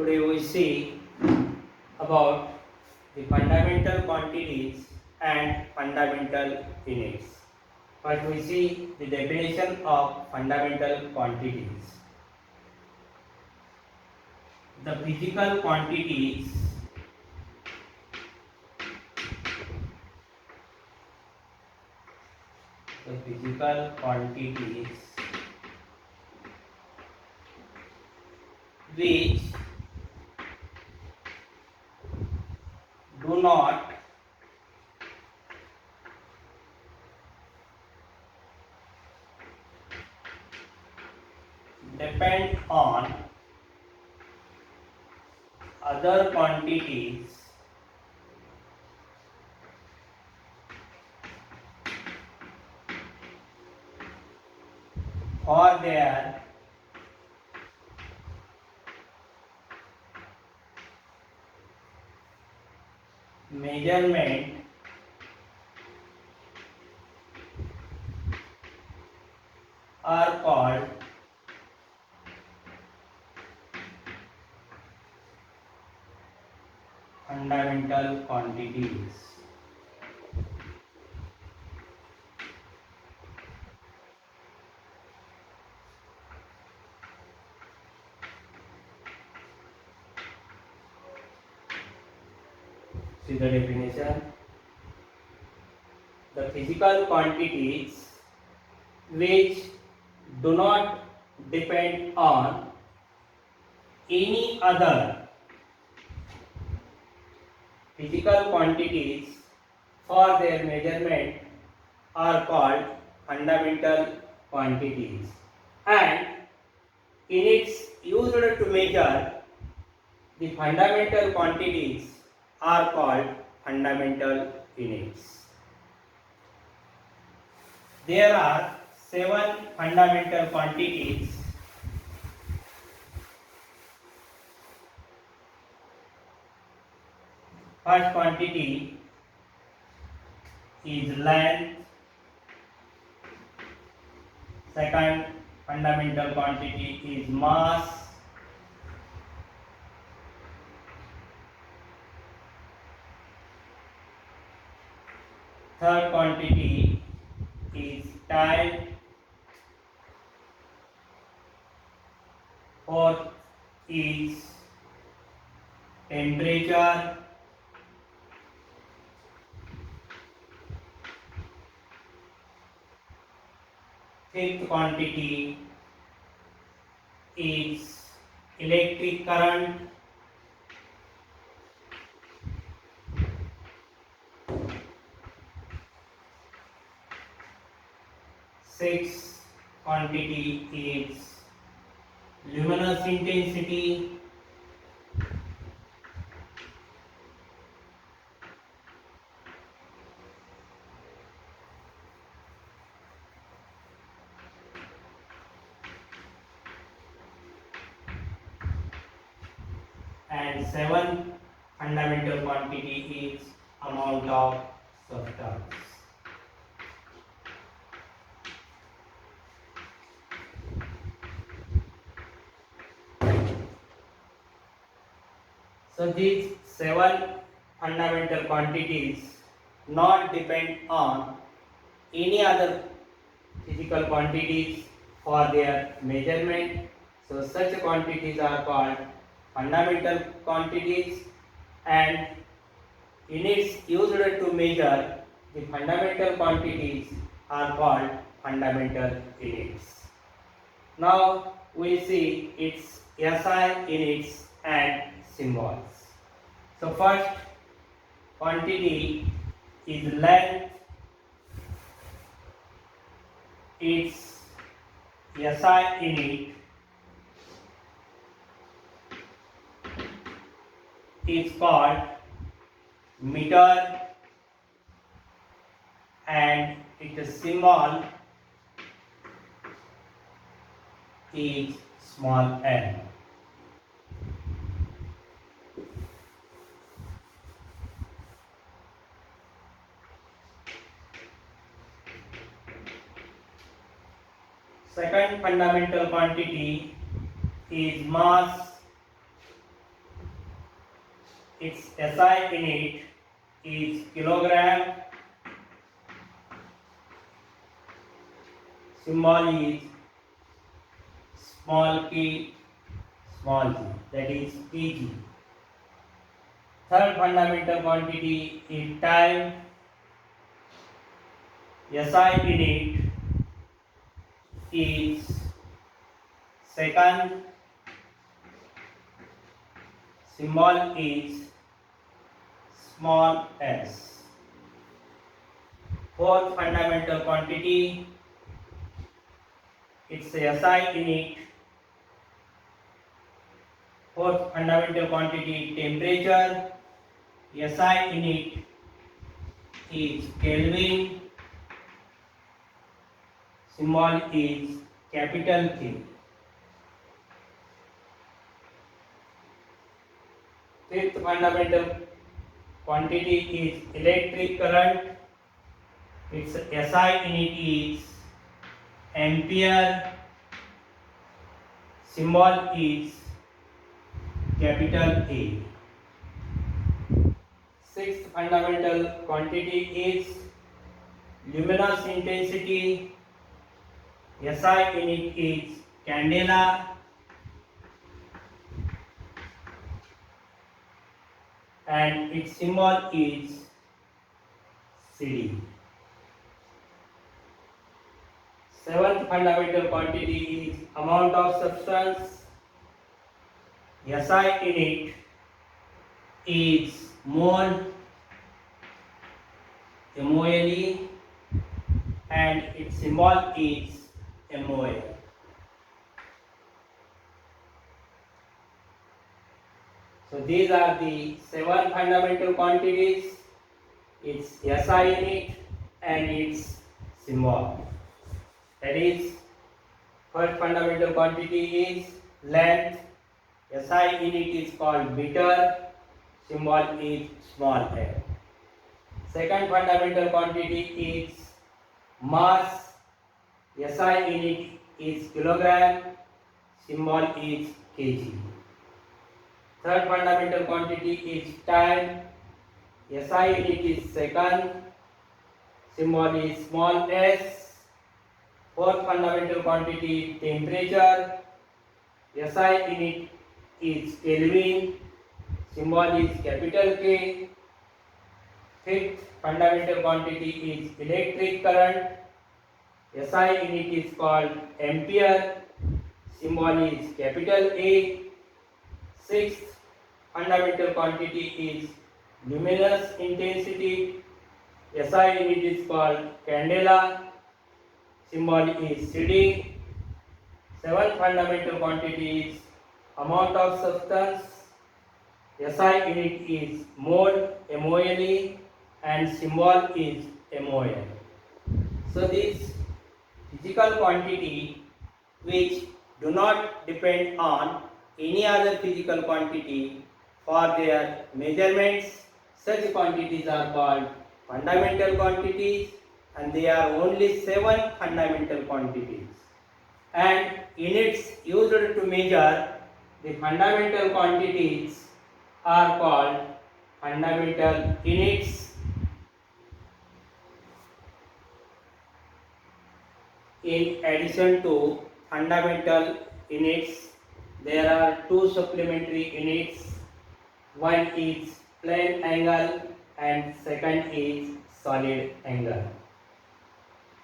Today we see about the fundamental quantities and fundamental units. First we see the definition of fundamental quantities. The physical quantities which do not depend on other quantities for their measurement are called fundamental quantities. See the definition. The physical quantities which do not depend on any other physical quantities for their measurement are called fundamental quantities, and units used to measure the fundamental quantities are called fundamental units. There are 7 fundamental quantities. First quantity is length. Second fundamental quantity is mass. Third quantity is time. Fourth is temperature. Fifth quantity is electric current. Sixth quantity is luminous intensity. And seventh fundamental quantity is amount of substance. So these 7 fundamental quantities not depend on any other physical quantities for their measurement. So such quantities are called fundamental quantities, and units used to measure the fundamental quantities are called fundamental units. Now we see its SI units and symbols. So first quantity is length. Its SI unit is called meter, and its symbol is small m. Second fundamental quantity is mass. its SI unit is kilogram, symbol is small p, small g, that is kg. Third fundamental quantity is time. SI unit is second, symbol is small s. Fourth fundamental quantity, its SI unit. Fourth fundamental quantity, temperature. SI unit is Kelvin. Symbol is capital K. Fifth fundamental quantity is electric current. Its SI unit is ampere. Symbol is capital A. Sixth fundamental quantity is luminous intensity. SI unit is candela. And its symbol is CD. Seventh fundamental quantity is amount of substance. SI unit is mole, MOLE, and its symbol is MOL. So these are the 7 fundamental quantities, its SI unit and its symbol. That is, first fundamental quantity is length. SI unit is called meter. Symbol is small m. Second fundamental quantity is mass. SI unit is kilogram. Symbol is kg. Third fundamental quantity is time. SI unit is second. Symbol is small s. Fourth fundamental quantity, temperature. SI unit is Kelvin. Symbol is capital K. Fifth fundamental quantity is electric current. SI unit is called ampere. Symbol is capital A. Sixth fundamental quantity is luminous intensity. SI unit is called candela. Symbol is CD. Seventh fundamental quantity is amount of substance. SI unit is mole, MOLE, and symbol is MOL. So these physical quantity which do not depend on any other physical quantity for their measurements, such quantities are called fundamental quantities, and they are only 7 fundamental quantities. And units used to measure the fundamental quantities are called fundamental units. In addition to fundamental units, there are 2 supplementary units. One is plane angle and second is solid angle.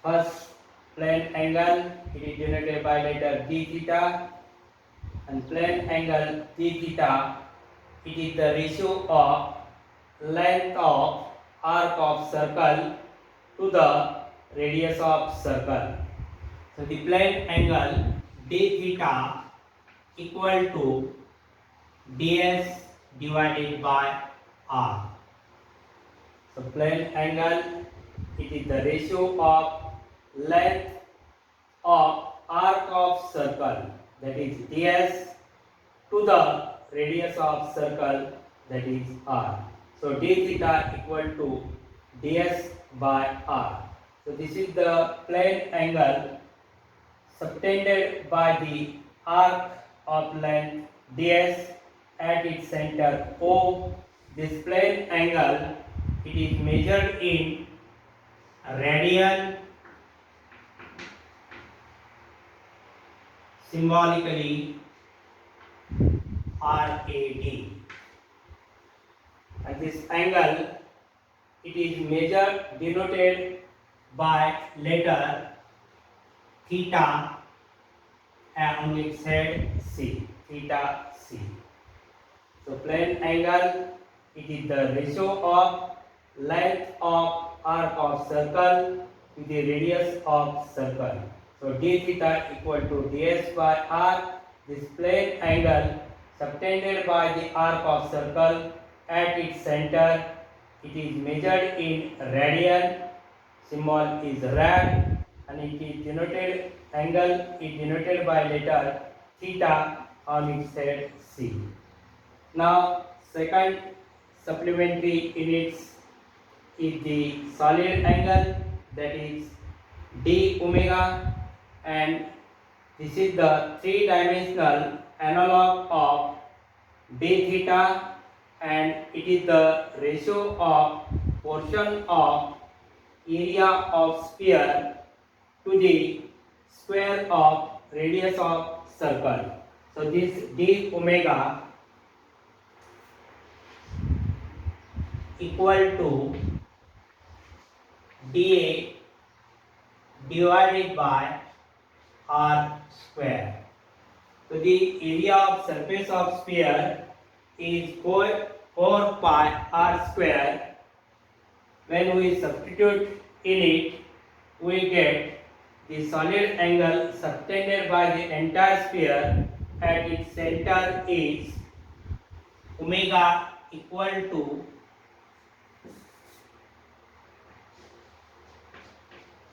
First, plane angle, it is denoted by letter d theta, and plane angle d theta, it is the ratio of length of arc of circle to the radius of circle. So the plane angle d theta equal to ds divided by r. So plane angle, it is the ratio of length of arc of circle, that is ds, to the radius of circle, that is r. So d theta equal to ds by r. So this is the plane angle subtended by the arc of length ds at its center O. this plane angle, it is measured in radian, symbolically RAD, and this angle, it is measured, denoted by letter theta on its head C, theta C. So plane angle, it is the ratio of length of arc of circle with the radius of circle. So d theta equal to ds by r. This plane angle subtended by the arc of circle at its center, it is measured in radian, symbol is rad, and it is denoted, angle is denoted by letter theta on its head C. Now second supplementary units is the solid angle, that is d omega, and this is the three-dimensional analog of d theta, and it is the ratio of portion of area of sphere to the square of radius of circle. So this d omega equal to dA divided by r square. So the area of surface of sphere is 4 pi r square. When we substitute in it, we get the solid angle subtended by the entire sphere at its center is omega equal to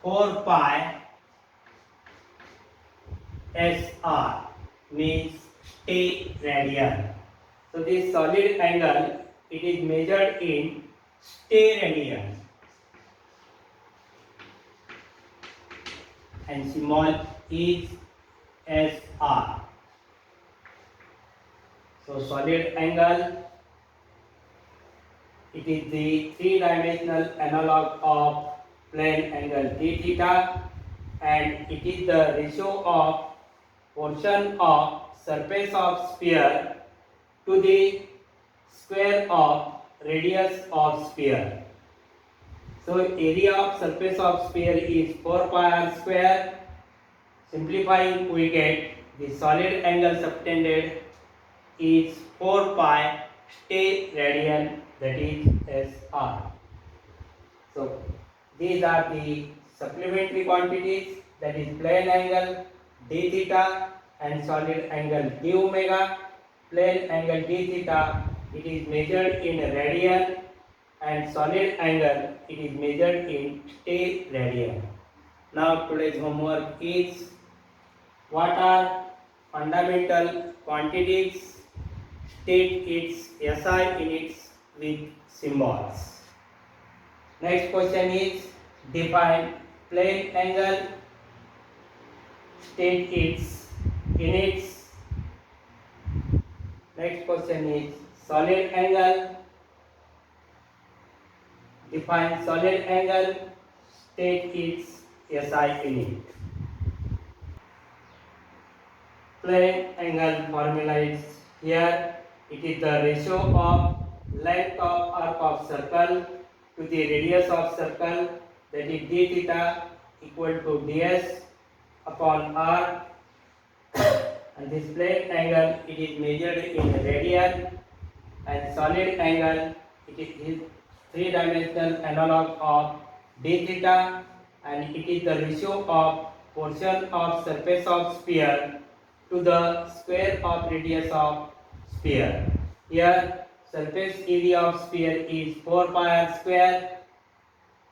4 pi SR, means stay radian. So this solid angle, it is measured in stay radian, and symbol is SR. So solid angle, it is the three-dimensional analog of plane angle d theta, and it is the ratio of portion of surface of sphere to the square of radius of sphere. So area of surface of sphere is 4 pi r square. Simplifying, we get the solid angle subtended is 4 pi stay radian, that is SR. So these are the supplementary quantities, that is plane angle d theta and solid angle d omega. Plane angle d theta, it is measured in radian, and solid angle, it is measured in stay radian. Now today's homework is, what are fundamental quantities? State its SI units with symbols. Next question is, define plane angle. State its units. Next question is, solid angle. Define solid angle. State its SI unit. Plane angle formula is here. It is the ratio of length of arc of circle to the radius of circle, that is d theta equal to ds upon r, and this plane angle, it is measured in radian, and solid angle, it is three-dimensional analog of d theta, and it is the ratio of portion of surface of sphere to the square of radius of sphere. Here surface area of sphere is 4 pi r square.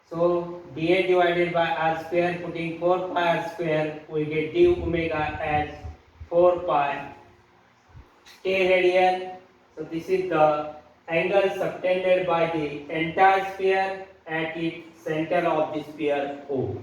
So dA divided by r square, putting 4 pi r square, we get d omega as 4 pi stay radian. So this is the angle subtended by the entire sphere at its center of the sphere O.